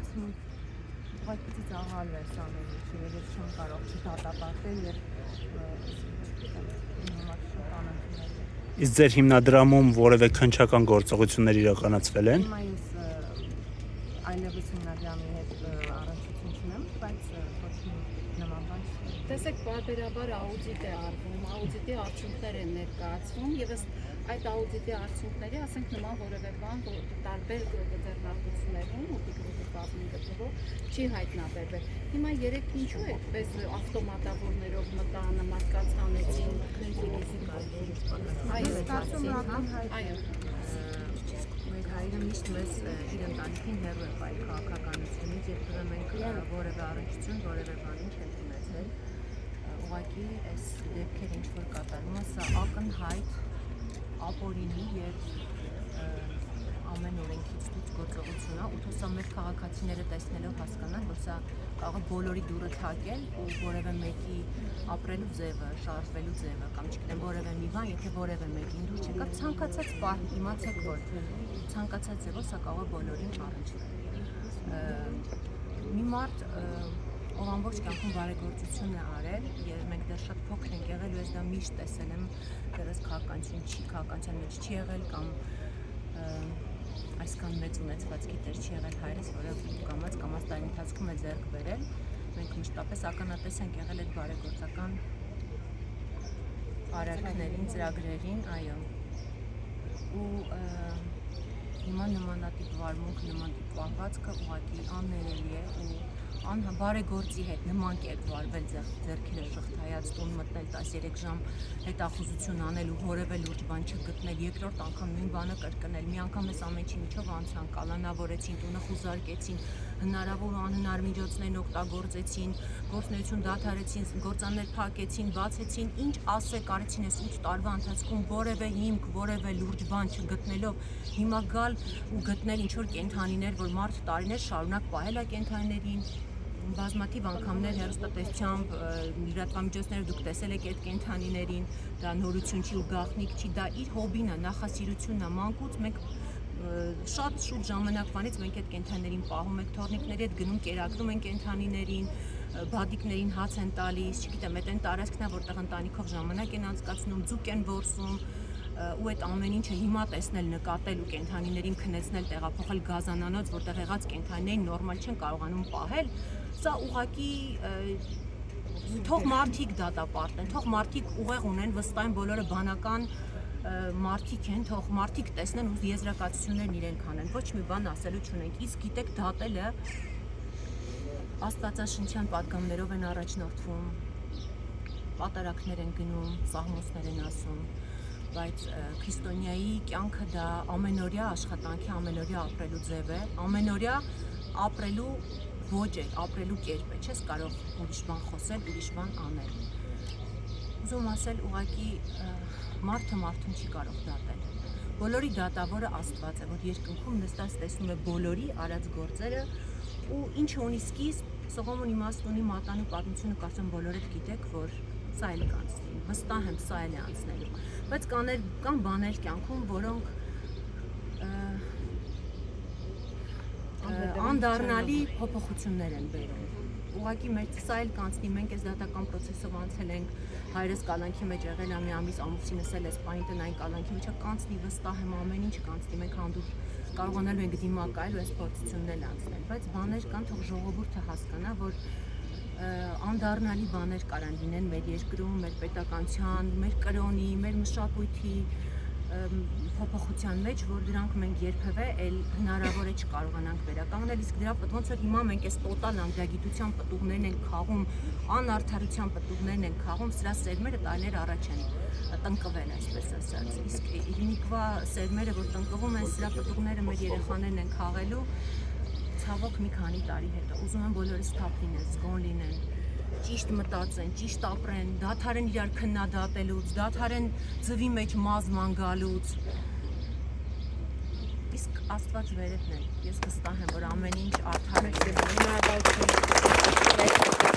հարցում ուղղակի ծաղալվի այս ամեն ինչը եւ ես չեմ կարող չդատապարտել եւ շատ անընդունելի է։ Իսկ ձեր հիմնադրամում որևէ քննչական գործողություններ իրականացվել են։ Հիմա ես այլևս հիմնադրամի հետ առնչություն չունեմ, բայց ոչ մի նման բան չի։ Տեսեք, բարբերաբար աուդիտ է արվում, աուդիտի արդյունքներ են ներկայացվում եւ ըստ այդ աուդիտի արդյունքների, ասենք նման որևէ բան տարբեր ձեռնարկություններում ուտիկրուտի կազմում գտնվող չի հայտնաբերվել։ Հիմա երեք ինչու է պես ավտոմատավորներով մտան, մարդկանց հանեցին, Մենք հայրը միշտ մեզ իր ընտանիքին հեռու է բայ քաղաքականությունից եւ դրա մենք որևէ առնչություն, որևէ բանի չենք ունեցել։ Ուղղակի այս դեպքերը ինչ որ կատարվում է, սա ակնհայտ ապօրինի եւ ամեն օրենքից դուրս գործողություն է, ու թող մեր քաղաքացիները տեսնելով հասկանան, որ սա կարող է բոլորի դուրը թակել ու որևէ մեկի ապրելու ձևը, շարժվելու ձևը կամ չգիտեմ որևէ մի բան, եթե որևէ մեկին դուր չեկա, ցանկացած պահի իմացեք, որ ցանկացած ձևով սա կարող է բոլորին առնչվել։ Մի մարդ ով ամբողջ կյանքում բարեգործություն է արել եւ մենք դեռ շատ փոքր ենք եղել ու ես դա միշտ տեսել եմ, դեռ քաղաքականության մեջ չի եղել կամ այսքան մեծ ունեցվածքի տեր չի եղել հայրս, որը կամած տարի ընթացքում է ձեռք բերել, մենք մշտապես ականատես ենք եղել այդ բարեգործական արարքներին, ծրագրերին, այո։ Ու հիմա նմանատիպ վարմունք, նմանատիպ պահվածքը ուղղակի աններելի է ու բարեգործի հետ նման կերպ վարվել ձեռքերը շղթայած տուն մտնել 13 ժամ հետախուզություն անել ու որևէ լուրջ բան չգտնել, երկրորդ անգամ նույն բանը կրկնել, մի անգամ էս ամեն ինչի միջով անցան, կալանավորեցին, տունը խուզարկեցին, հնարավոր ու անհնար միջոցներն օգտագործեցին, գործունեություն դադարեցին, գործաներ փակեցին, բացեցին, ինչ ասեք արեցին այս 8 տարվա ընթացքում որևէ հիմք, որևէ լուրջ բան չգտնելով, հիմա գալ ու գտնել ինչ որ կենդանիներ, որ մարդ տարիներ շարունակ պահել է կենդանիներին, բազմաթիվ անգամներ հեռուստատեսությամբ լրատվամիջոցները դուք տեսել եք այդ կենդանիներին, դա նորություն չի ու գաղտնիք չի, դա իր հոբին է, նախասիրությունն է, մանկուց մենք շատ շուտ ժամանակվանից մենք այդ կենդանիներին պահում ենք, թորնիկների հետ գնում կերակրում են կենդանիներին, բադիկներին հաց են տալիս, չգիտեմ, այդ այն տարածքն է, որտեղ ընտանիքով ժամանակ են անցկացնում, ձուկ են որսում, ու այդ ամեն ինչը հիմա տեսնել, նկատել ու կենդանիներին քնեցնել, տեղափոխել գազանանոց, որտեղ եղած կենդանիներին նորմալ չեն կարողանում պահել, սա ուղղակի թող մարդիկ դատապարտեն, թող մարդիկ ուղեղ ունեն, վստահ բոլորը բանական մարդիկ են, թող մարդիկ տեսնեն ու եզրակացություններն իրենք անեն, ոչ մի բան ասելու չունենք, իսկ գիտեք դատելը աստվածաշնչյան պատգամներով են առաջնորդվում, պատարակներ են գնում, սաղմոսներ են ասում, բայց քրիստոնյայի կյանքը դա ամենօրյա աշխատանքի, ամենօրյա ապրելու ձև է, ամենօրյա ապրելու ոճ է, ապրելու կերպ է, չես կարող ուրիշ բան խոսել, ուրիշ բան անել։ Ուզում ասել ուղղակի մարդը մարդուն չի կարող դատել։ Բոլորի դատավորը Աստված է, որ երկնքում նստած տեսնում է բոլորի արած գործերը ու ինչը ունի սկիզբ, սողոմ ունի իմաստ ունի մատանու պատմությունը կարծեմ բոլորդ գիտեք, որ սա էլ կանցնի, վստահ եմ սա էլ է անցնելու, բայց կան բաներ կյանքում, որոնք անդառնալի փոփոխություններ են բերում։ Ուղղակի մեր սա էլ կանցնի, մենք այս դատական process-ով անցել ենք, հայրս կալանքի մեջ եղել է մի ամիս, ամուսինս էլ է սպային տնային կալանքի մեջ կանցնի, վստահ եմ ամեն ինչ կանցնի, մենք հանդուրժ կարողանալու ենք դիմակայել ու այս փորձություններն անցնել, բայց բաներ կան, թող ժողովուրդը հասկանա, որ անդառնալի բաներ կարան լինեն մեր երկրում, մեր պետականության, մեր կրոնի, մեր մշակույթի փոփոխության մեջ, որ դրանք մենք երբևէ էլ հնարավոր է չկարողանանք վերականգնել, իսկ դրա ոնց որ հիմա մենք այս տոտալ անդրագիտության պտուղներն ենք խաղում, անարդարության պտուղներն ենք խաղում, սրա սերմերը տարիներ առաջ են տնկվել, այսպես ասած, իսկ հիմիկվա սերմերը, որ տնկվում են, սրա պտուղները մեր երեխաներն են խաղելու, ցավոք մի քանի տարի հետո, ուզում եմ բոլորս թափ լինեն, զգոն լինեն, ճիշտ մտածեն, ճիշտ ապրեն, դադարեն իրար քննադատելուց, դադարեն ձվի մեջ մազման գալուց, իսկ Աստված վերևն է, ես վստահ եմ, որ ամեն ինչ արդար է։